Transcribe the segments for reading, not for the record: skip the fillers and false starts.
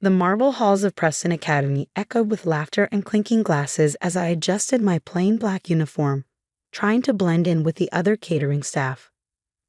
The marble halls of Preston Academy echoed with laughter and clinking glasses as I adjusted my plain black uniform, trying to blend in with the other catering staff.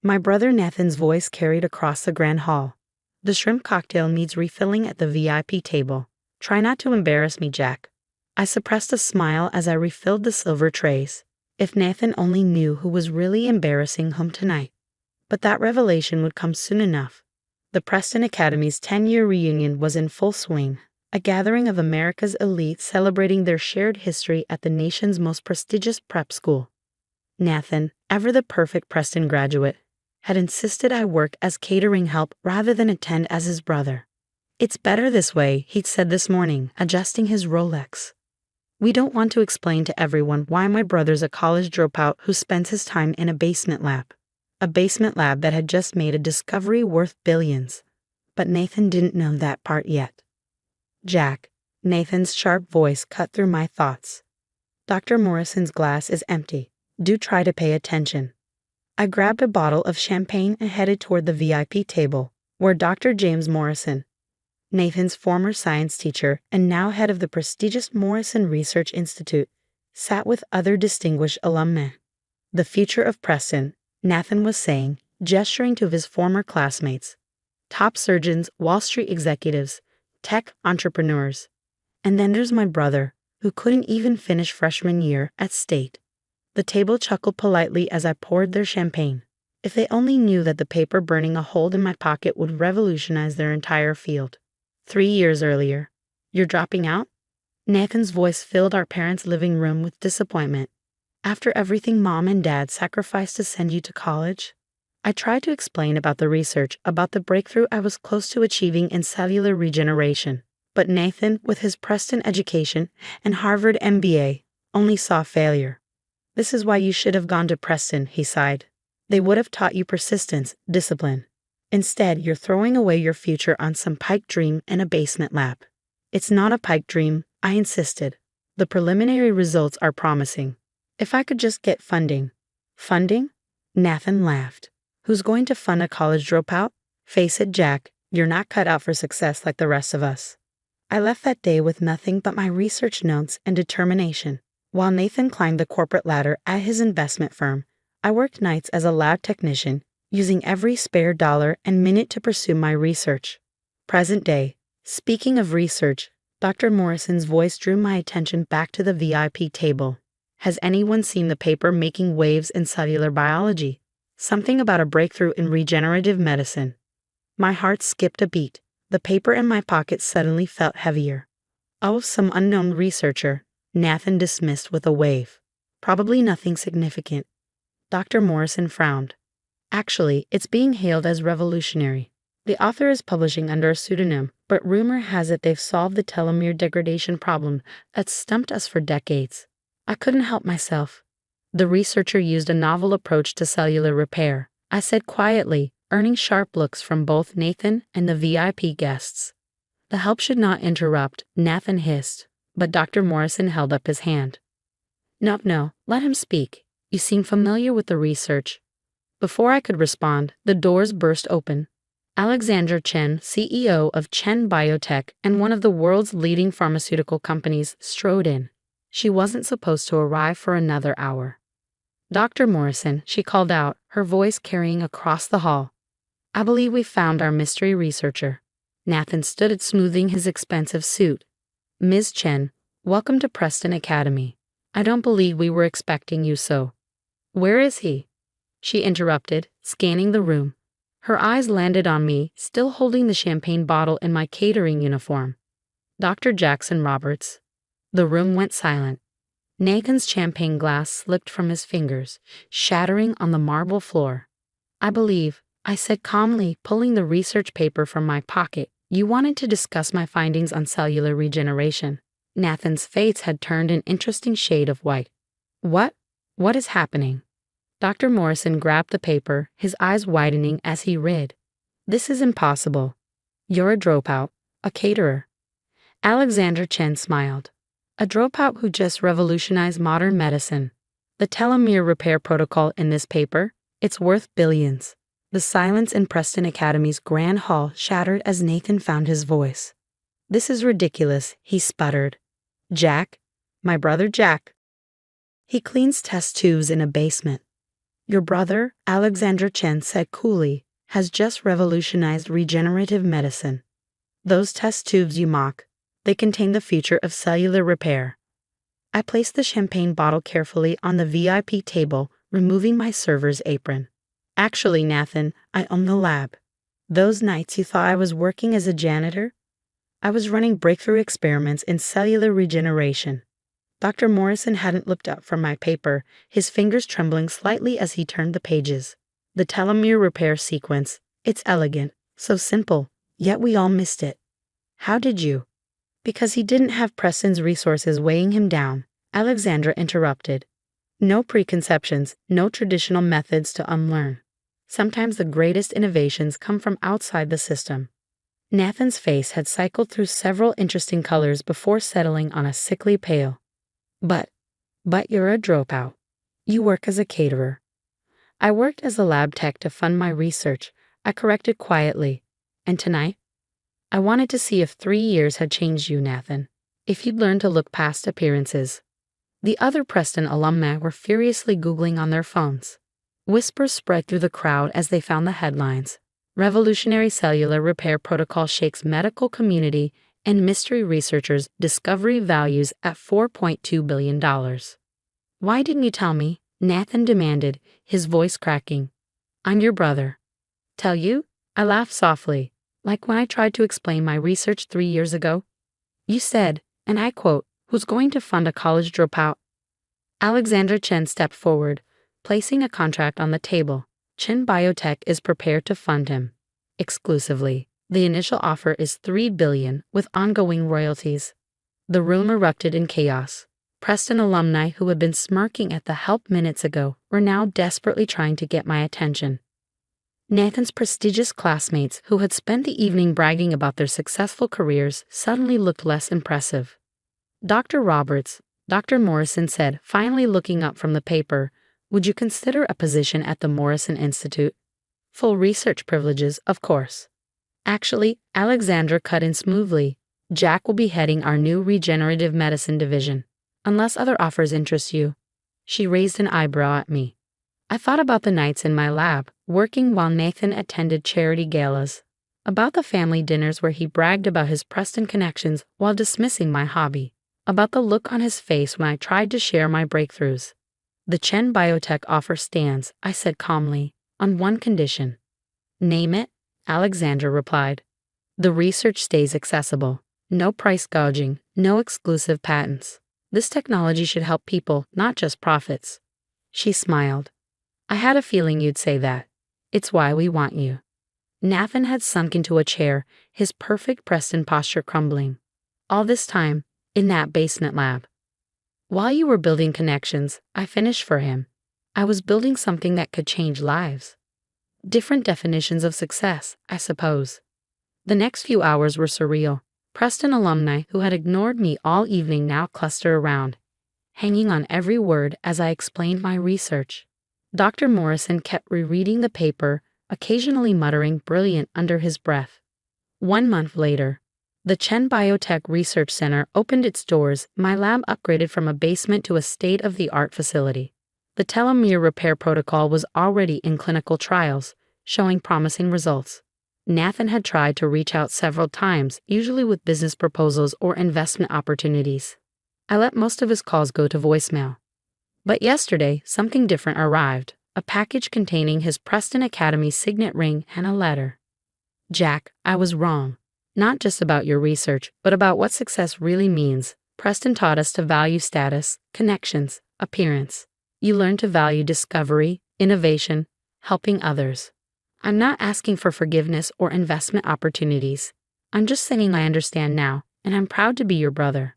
My brother Nathan's voice carried across the grand hall. The shrimp cocktail needs refilling at the VIP table. Try not to embarrass me, Jack. I suppressed a smile as I refilled the silver trays. If Nathan only knew who was really embarrassing him tonight. But that revelation would come soon enough. The Preston Academy's 10-year reunion was in full swing, a gathering of America's elite celebrating their shared history at the nation's most prestigious prep school. Nathan, ever the perfect Preston graduate, had insisted I work as catering help rather than attend as his brother. "It's better this way," he'd said this morning, adjusting his Rolex. "We don't want to explain to everyone why my brother's a college dropout who spends his time in a basement lab that had just made a discovery worth billions." But Nathan didn't know that part yet. "Jack," Nathan's sharp voice cut through my thoughts. "Dr. Morrison's glass is empty. Do try to pay attention." I grabbed a bottle of champagne and headed toward the VIP table, where Dr. James Morrison, Nathan's former science teacher and now head of the prestigious Morrison Research Institute, sat with other distinguished alumni. "The future of Preston," Nathan was saying, gesturing to his former classmates. "Top surgeons, Wall Street executives, tech entrepreneurs. And then there's my brother, who couldn't even finish freshman year at State." The table chuckled politely as I poured their champagne. If they only knew that the paper burning a hole in my pocket would revolutionize their entire field. 3 years earlier. "You're dropping out?" Nathan's voice filled our parents' living room with disappointment. "After everything Mom and Dad sacrificed to send you to college?" I tried to explain about the research, about the breakthrough I was close to achieving in cellular regeneration. But Nathan, with his Preston education and Harvard MBA, only saw failure. "This is why you should have gone to Preston," he sighed. "They would have taught you persistence, discipline. Instead, you're throwing away your future on some pipe dream in a basement lab." "It's not a pipe dream," I insisted. "The preliminary results are promising. If I could just get funding." "Funding?" Nathan laughed. "Who's going to fund a college dropout? Face it, Jack, you're not cut out for success like the rest of us." I left that day with nothing but my research notes and determination. While Nathan climbed the corporate ladder at his investment firm, I worked nights as a lab technician, using every spare dollar and minute to pursue my research. Present day. Speaking of research, Dr. Morrison's voice drew my attention back to the VIP table. "Has anyone seen the paper making waves in cellular biology? Something about a breakthrough in regenerative medicine." My heart skipped a beat. The paper in my pocket suddenly felt heavier. "Oh, some unknown researcher," Nathan dismissed with a wave. "Probably nothing significant." Dr. Morrison frowned. "Actually, it's being hailed as revolutionary. The author is publishing under a pseudonym, but rumor has it they've solved the telomere degradation problem that's stumped us for decades." I couldn't help myself. "The researcher used a novel approach to cellular repair," I said quietly, earning sharp looks from both Nathan and the VIP guests. "The help should not interrupt," Nathan hissed, but Dr. Morrison held up his hand. No, let him speak. You seem familiar with the research." Before I could respond, the doors burst open. Alexandra Chen, CEO of Chen Biotech and one of the world's leading pharmaceutical companies, strode in. She wasn't supposed to arrive for another hour. "Dr. Morrison," she called out, her voice carrying across the hall. "I believe we found our mystery researcher." Nathan stood smoothing his expensive suit. "Ms. Chen, welcome to Preston Academy. I don't believe we were expecting you so." "Where is he?" she interrupted, scanning the room. Her eyes landed on me, still holding the champagne bottle in my catering uniform. "Dr. Jackson Roberts." The room went silent. Nathan's champagne glass slipped from his fingers, shattering on the marble floor. "I believe," I said calmly, pulling the research paper from my pocket, "you wanted to discuss my findings on cellular regeneration." Nathan's face had turned an interesting shade of white. What is happening?" Dr. Morrison grabbed the paper, his eyes widening as he read. "This is impossible. You're a dropout, a caterer." Alexander Chen smiled. "A dropout who just revolutionized modern medicine. The telomere repair protocol in this paper, it's worth billions." The silence in Preston Academy's grand hall shattered as Nathan found his voice. This is ridiculous, he sputtered. Jack? My brother Jack. He cleans test tubes in a basement. Your brother, Alexander Chen said coolly, has just revolutionized regenerative medicine. Those test tubes you mock, they contain the future of cellular repair. I placed the champagne bottle carefully on the VIP table, removing my server's apron. Actually, Nathan, I own the lab. Those nights you thought I was working as a janitor? I was running breakthrough experiments in cellular regeneration. Dr. Morrison hadn't looked up from my paper, his fingers trembling slightly as he turned the pages. The telomere repair sequence. It's elegant, so simple, yet we all missed it. How did you? Because he didn't have Preston's resources weighing him down, Alexandra interrupted. No preconceptions, no traditional methods to unlearn. Sometimes the greatest innovations come from outside the system. Nathan's face had cycled through several interesting colors before settling on a sickly pale. But you're a dropout. You work as a caterer. I worked as a lab tech to fund my research, I corrected quietly. And tonight? I wanted to see if 3 years had changed you, Nathan. If you'd learned to look past appearances. The other Preston alumni were furiously Googling on their phones. Whispers spread through the crowd as they found the headlines. Revolutionary cellular repair protocol shakes medical community and mystery researchers' discovery values at $4.2 billion. Why didn't you tell me? Nathan demanded, his voice cracking. I'm your brother. Tell you? I laughed softly, like when I tried to explain my research 3 years ago. You said, and I quote, who's going to fund a college dropout? Alexander Chen stepped forward, placing a contract on the table. Chen Biotech is prepared to fund him. Exclusively. The initial offer is $3 billion, with ongoing royalties. The room erupted in chaos. Preston alumni who had been smirking at the help minutes ago were now desperately trying to get my attention. Nathan's prestigious classmates who had spent the evening bragging about their successful careers suddenly looked less impressive. Dr. Roberts, Dr. Morrison said, finally looking up from the paper, would you consider a position at the Morrison Institute? Full research privileges, of course. Actually, Alexandra cut in smoothly. Jack will be heading our new regenerative medicine division. Unless other offers interest you. She raised an eyebrow at me. I thought about the nights in my lab, working while Nathan attended charity galas. About the family dinners where he bragged about his Preston connections while dismissing my hobby. About the look on his face when I tried to share my breakthroughs. The Chen Biotech offer stands, I said calmly, on one condition. Name it, Alexandra replied. The research stays accessible. No price gouging, no exclusive patents. This technology should help people, not just profits. She smiled. I had a feeling you'd say that. It's why we want you. Nathan had sunk into a chair, his perfect Preston posture crumbling. All this time, in that basement lab. While you were building connections, I finished for him. I was building something that could change lives. Different definitions of success, I suppose. The next few hours were surreal. Preston alumni who had ignored me all evening now clustered around, hanging on every word as I explained my research. Dr. Morrison kept rereading the paper, occasionally muttering brilliant under his breath. 1 month later, the Chen Biotech Research Center opened its doors, my lab upgraded from a basement to a state-of-the-art facility. The telomere repair protocol was already in clinical trials, showing promising results. Nathan had tried to reach out several times, usually with business proposals or investment opportunities. I let most of his calls go to voicemail. But yesterday, something different arrived, a package containing his Preston Academy signet ring and a letter. Jack, I was wrong. Not just about your research, but about what success really means. Preston taught us to value status, connections, appearance. You learn to value discovery, innovation, helping others. I'm not asking for forgiveness or investment opportunities. I'm just saying I understand now, and I'm proud to be your brother.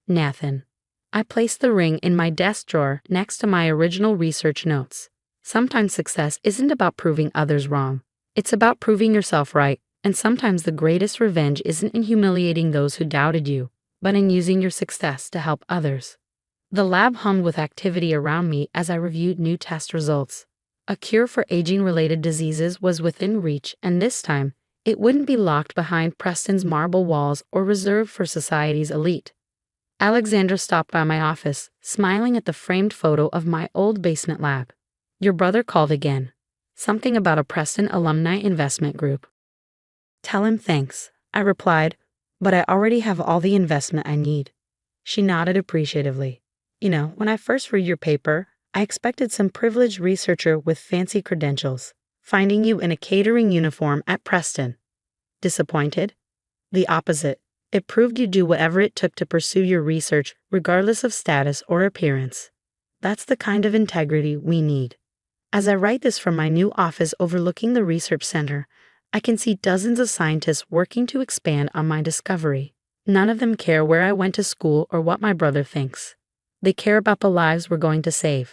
Nathan. I placed the ring in my desk drawer next to my original research notes. Sometimes success isn't about proving others wrong. It's about proving yourself right, and sometimes the greatest revenge isn't in humiliating those who doubted you, but in using your success to help others. The lab hummed with activity around me as I reviewed new test results. A cure for aging-related diseases was within reach, and this time, It wouldn't be locked behind Preston's marble walls or reserved for society's elite. Alexandra stopped by my office, smiling at the framed photo of my old basement lab. Your brother called again. Something about a Preston alumni investment group. Tell him thanks, I replied, but I already have all the investment I need. She nodded appreciatively. When I first read your paper, I expected some privileged researcher with fancy credentials, finding you in a catering uniform at Preston. Disappointed? The opposite. It proved you do whatever it took to pursue your research, regardless of status or appearance. That's the kind of integrity we need. As I write this from my new office overlooking the research center, I can see dozens of scientists working to expand on my discovery. None of them care where I went to school or what my brother thinks. They care about the lives we're going to save.